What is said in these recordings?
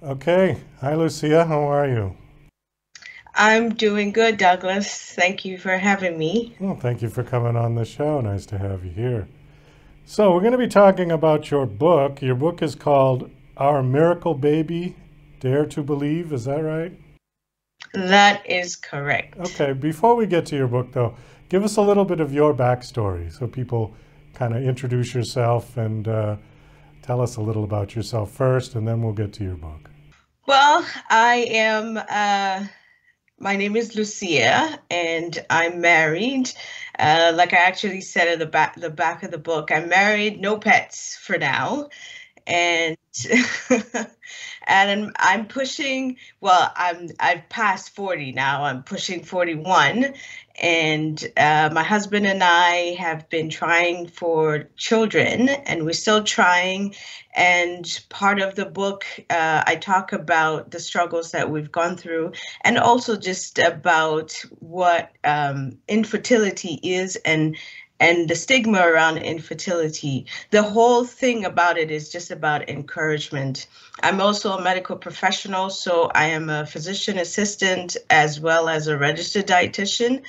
Okay. Hi, Lucia. How are you? I'm doing good, Douglas. Thank you for having me. Well, thank you for coming on the show. Nice to have you here. So, we're going to be talking about your book. Your book is called Our Miracle Baby Dare to Believe. Is that right? That is correct. Okay. Before we get to your book, though, give us a little bit of your backstory so people kind of introduce yourself and tell us a little about yourself first, and then we'll get to your book. Well, my name is Lucia and I'm married. Like I actually said at the back of the book, I'm married, no pets for now. And and I'm pushing, well, I've passed 40 now. I'm pushing 41. And my husband and I have been trying for children, and we're still trying. And part of the book, I talk about the struggles that we've gone through, and also just about what infertility is and the stigma around infertility. The whole thing about it is just about encouragement. I'm also a medical professional, so I am a physician assistant as well as a registered dietitian.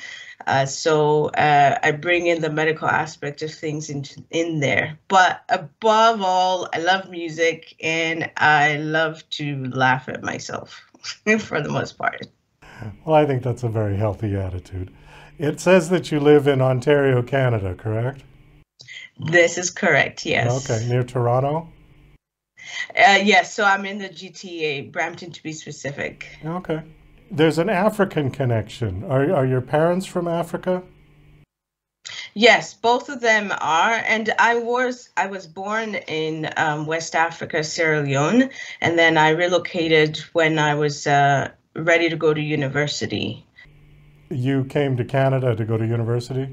I bring in the medical aspect of things in there. But above all, I love music and I love to laugh at myself for the most part. Well, I think that's a very healthy attitude. It says that you live in Ontario, Canada, correct? This is correct, Okay, yes. near Toronto? Yes, so I'm in the GTA, Brampton to be specific. Okay. There's an African connection. Are your parents from Africa? Yes, both of them are, and I was born in West Africa, Sierra Leone, and then I relocated when I was ready to go to university. You came to Canada to go to university?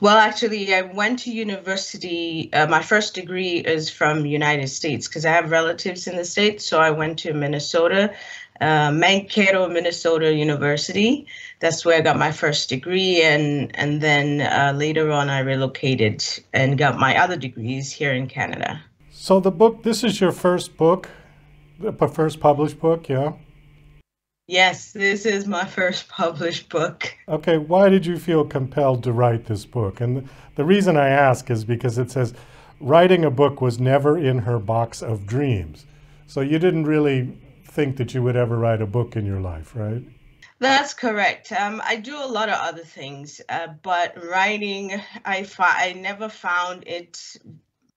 Well, actually, I went to university. My first degree is from United States because I have relatives in the States. So I went to Minnesota, Mankato, Minnesota University. That's where I got my first degree, and then later on I relocated and got my other degrees here in Canada. So the book, this is your first book, the first published book, yeah? Yes, this is my first published book. Okay, why did you feel compelled to write this book? And the reason I ask is because it says writing a book was never in her box of dreams. So you didn't really think that you would ever write a book in your life, right? That's correct. I do a lot of other things, but writing, I never found it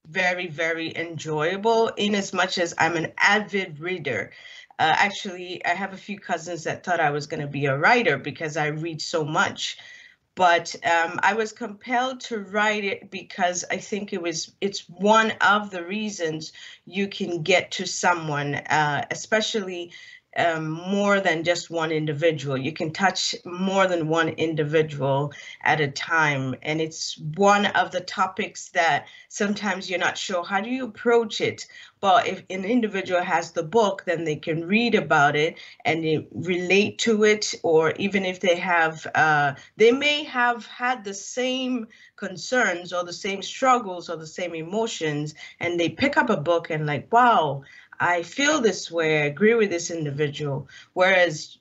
very enjoyable in as much as I'm an avid reader. Actually, I have a few cousins that thought I was going to be a writer because I read so much. But I was compelled to write it because I think it's one of the reasons you can get to someone, especially more than just one individual. You can touch more than one individual at a time. And it's one of the topics that sometimes you're not sure how do you approach it. But if an individual has the book, then they can read about it and they relate to it, or even if they may have had the same concerns or the same struggles or the same emotions, and they pick up a book and like, wow, I feel this way, I agree with this individual. Whereas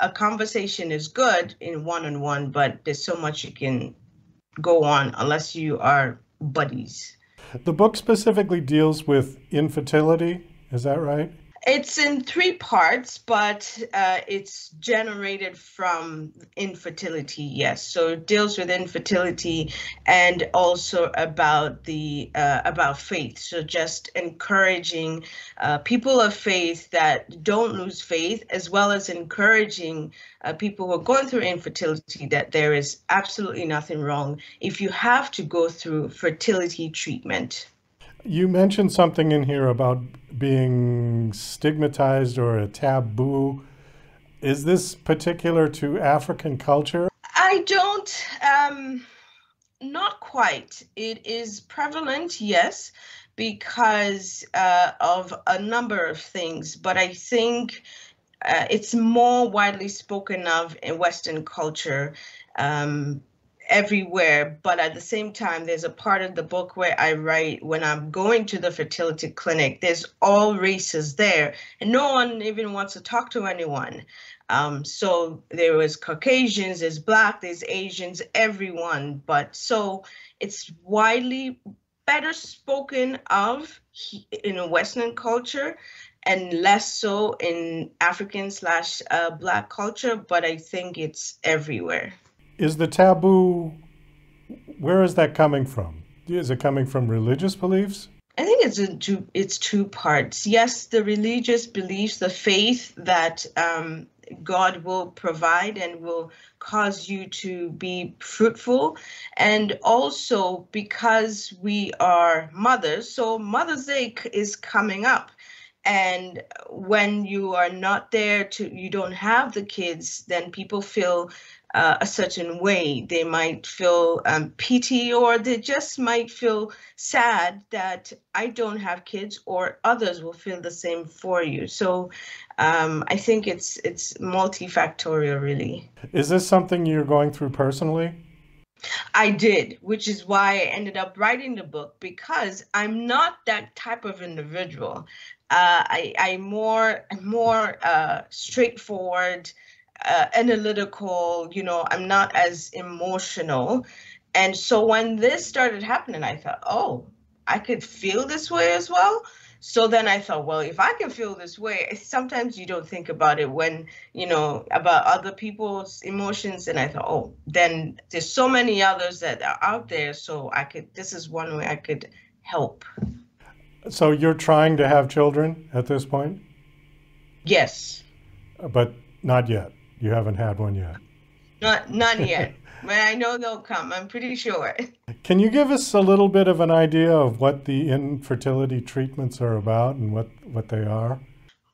a conversation is good in one-on-one, but there's so much you can go on unless you are buddies. The book specifically deals with infertility, is that right? It's in three parts, but it's generated from infertility, yes. So it deals with infertility and also about the about faith. So just encouraging people of faith that don't lose faith, as well as encouraging people who are going through infertility that there is absolutely nothing wrong if you have to go through fertility treatment. You mentioned something in here about being stigmatized or a taboo. Is this particular to African culture? I don't, not quite. It is prevalent, yes, because of a number of things, but I think it's more widely spoken of in Western culture. Um, everywhere, but at the same time, there's a part of the book where I write when I'm going to the fertility clinic, there's all races there, and no one even wants to talk to anyone. So there was Caucasians, there's Black, there's Asians, everyone. But so it's widely better spoken of in a Western culture and less so in African slash Black culture, but I think it's everywhere. Is the taboo, where is that coming from? Is it coming from religious beliefs? I think it's two parts. Yes, the religious beliefs, the faith that God will provide and will cause you to be fruitful. And also because we are mothers, so Mother's Day is coming up. And when you are not there you don't have the kids, then people feel a certain way. They might feel pity, or they just might feel sad that I don't have kids, or others will feel the same for you. So I think it's multifactorial, really. Is this something you're going through personally? I did, which is why I ended up writing the book, because I'm not that type of individual. I'm more straightforward, analytical, I'm not as emotional. And so when this started happening, I thought, oh, I could feel this way as well. So then I thought, well, if I can feel this way, sometimes you don't think about it when, about other people's emotions. And I thought, oh, then there's so many others that are out there. So this is one way I could help. So you're trying to have children at this point? Yes. But not yet. You haven't had one yet. Not yet. But I know they'll come. I'm pretty sure. Can you give us a little bit of an idea of what the infertility treatments are about and what they are?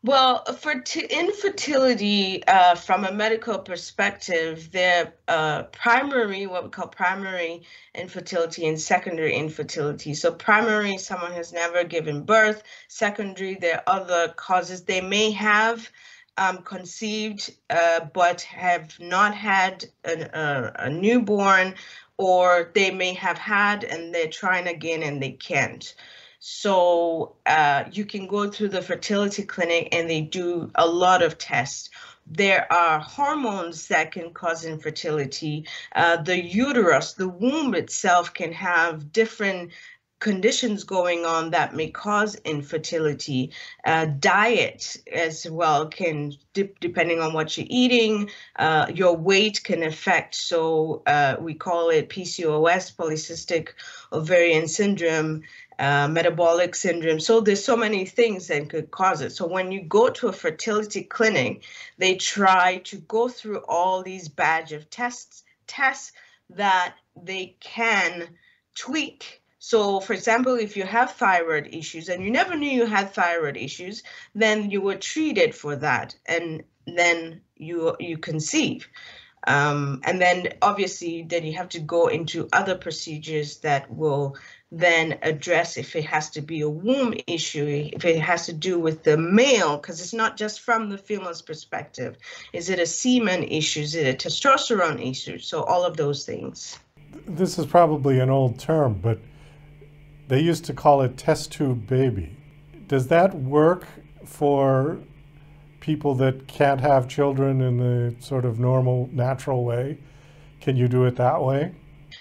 Well, for infertility, from a medical perspective, they're what we call primary infertility and secondary infertility. So primary, someone has never given birth. Secondary, there are other causes. They may have conceived, but have not had a newborn, or they may have had and they're trying again and they can't. So you can go through the fertility clinic and they do a lot of tests. There are hormones that can cause infertility. The uterus, the womb itself, can have different conditions going on that may cause infertility. Diet as well can, depending on what you're eating, your weight can affect. So we call it PCOS, polycystic ovarian syndrome, metabolic syndrome. So there's so many things that could cause it. So when you go to a fertility clinic, they try to go through all these batch of tests that they can tweak. So, for example, if you have thyroid issues and you never knew you had thyroid issues, then you were treated for that, and then you conceive. And then obviously then you have to go into other procedures that will then address if it has to be a womb issue, if it has to do with the male, because it's not just from the female's perspective. Is it a semen issue? Is it a testosterone issue? So all of those things. This is probably an old term, but they used to call it test tube baby. Does that work for people that can't have children in the sort of normal, natural way? Can you do it that way?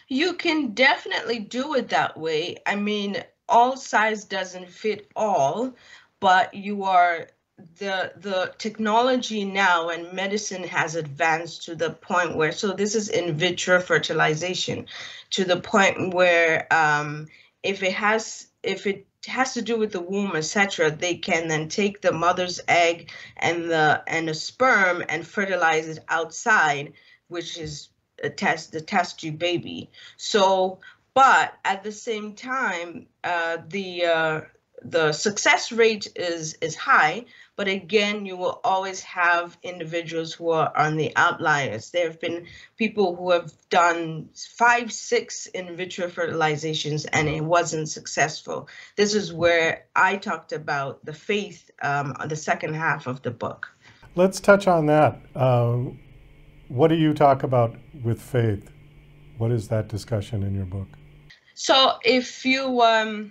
You can definitely do it that way. I mean, all size doesn't fit all, but the technology now and medicine has advanced to the point where, so this is in vitro fertilization, to the point where if it has to do with the womb, etc., they can then take the mother's egg and the sperm and fertilize it outside, which is the test tube baby. So, but at the same time, the success rate is high, but again, you will always have individuals who are on the outliers. There have been people who have done 5, 6 in vitro fertilizations and it wasn't successful. This is where I talked about the faith on the second half of the book. Let's touch on that. What do you talk about with faith? What is that discussion in your book? So if you, I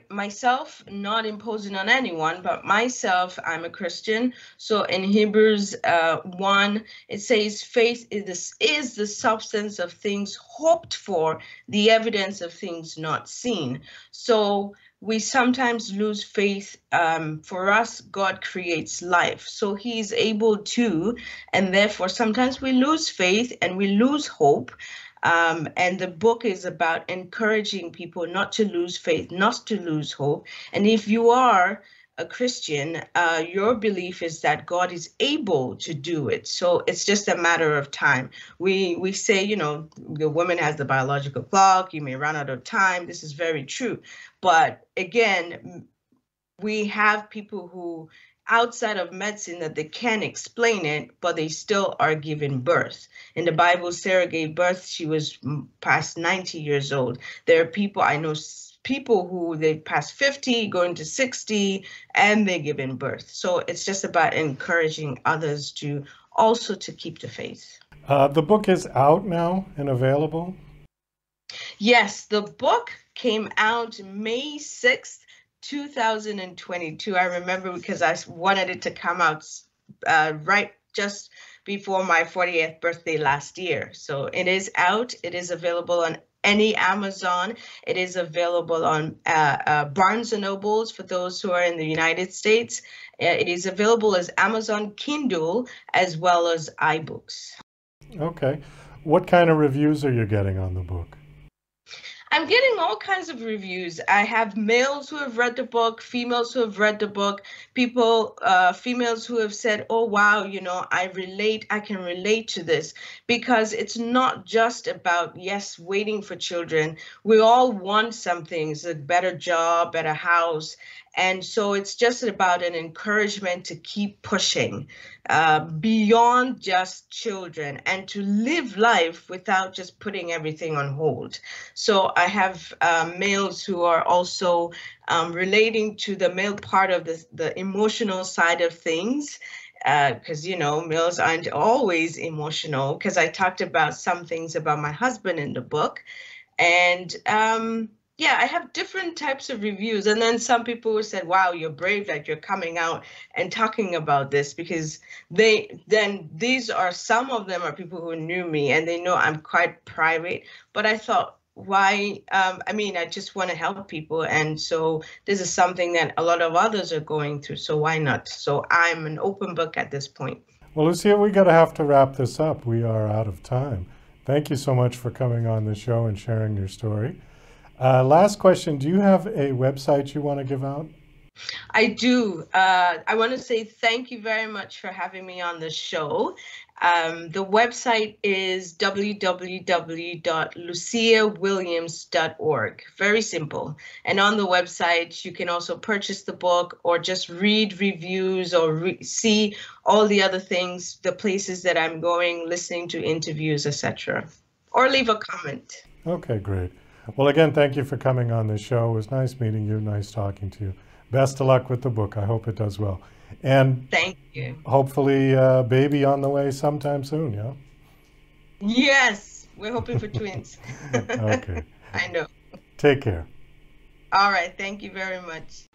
myself, not imposing on anyone, but myself, I'm a Christian. So in Hebrews 1, it says, faith is the substance of things hoped for, the evidence of things not seen. So we sometimes lose faith. For us, God creates life. So he's able to, and therefore sometimes we lose faith and we lose hope. And the book is about encouraging people not to lose faith, not to lose hope. And if you are a Christian, your belief is that God is able to do it. So it's just a matter of time. We say, you know, the woman has the biological clock, you may run out of time. This is very true. But again, we have people who outside of medicine that they can't explain it, but they still are giving birth. In the Bible, Sarah gave birth, she was past 90 years old. There are people, I know people who they past 50, going to 60, and they're giving birth. So it's just about encouraging others to also to keep the faith. The book is out now and available? Yes, the book came out May 6th. 2022. I remember because I wanted it to come out right just before my 40th birthday last year. So it is out. It is available on any Amazon. It is available on Barnes and Nobles for those who are in the United States. It is available as Amazon Kindle as well as iBooks. Okay. What kind of reviews are you getting on the book? I'm getting all kinds of reviews. I have males who have read the book, females who have read the book, people, females who have said, oh, wow, you know, I can relate to this, because it's not just about, yes, waiting for children. We all want something, it's a better job, better house. And so it's just about an encouragement to keep pushing beyond just children and to live life without just putting everything on hold. So I have males who are also relating to the male part of the emotional side of things. Because, you know, males aren't always emotional, because I talked about some things about my husband in the book. And yeah, I have different types of reviews. And then some people who said, wow, you're brave that you're coming out and talking about this, because these are, some of them are people who knew me and they know I'm quite private. But I thought, why? I mean, I just want to help people. And so this is something that a lot of others are going through. So why not? So I'm an open book at this point. Well, Lucia, we have to wrap this up. We are out of time. Thank you so much for coming on the show and sharing your story. Last question, do you have a website you want to give out? I do. I want to say thank you very much for having me on the show. The website is www.luciawilliams.org. Very simple. And on the website, you can also purchase the book or just read reviews or see all the other things, the places that I'm going, listening to interviews, etc. Or leave a comment. Okay, great. Well, again, thank you for coming on the show. It was nice meeting you, nice talking to you. Best of luck with the book. I hope it does well. And thank you. Hopefully baby on the way sometime soon, yeah? Yes, we're hoping for twins. Okay. I know. Take care. All right, thank you very much.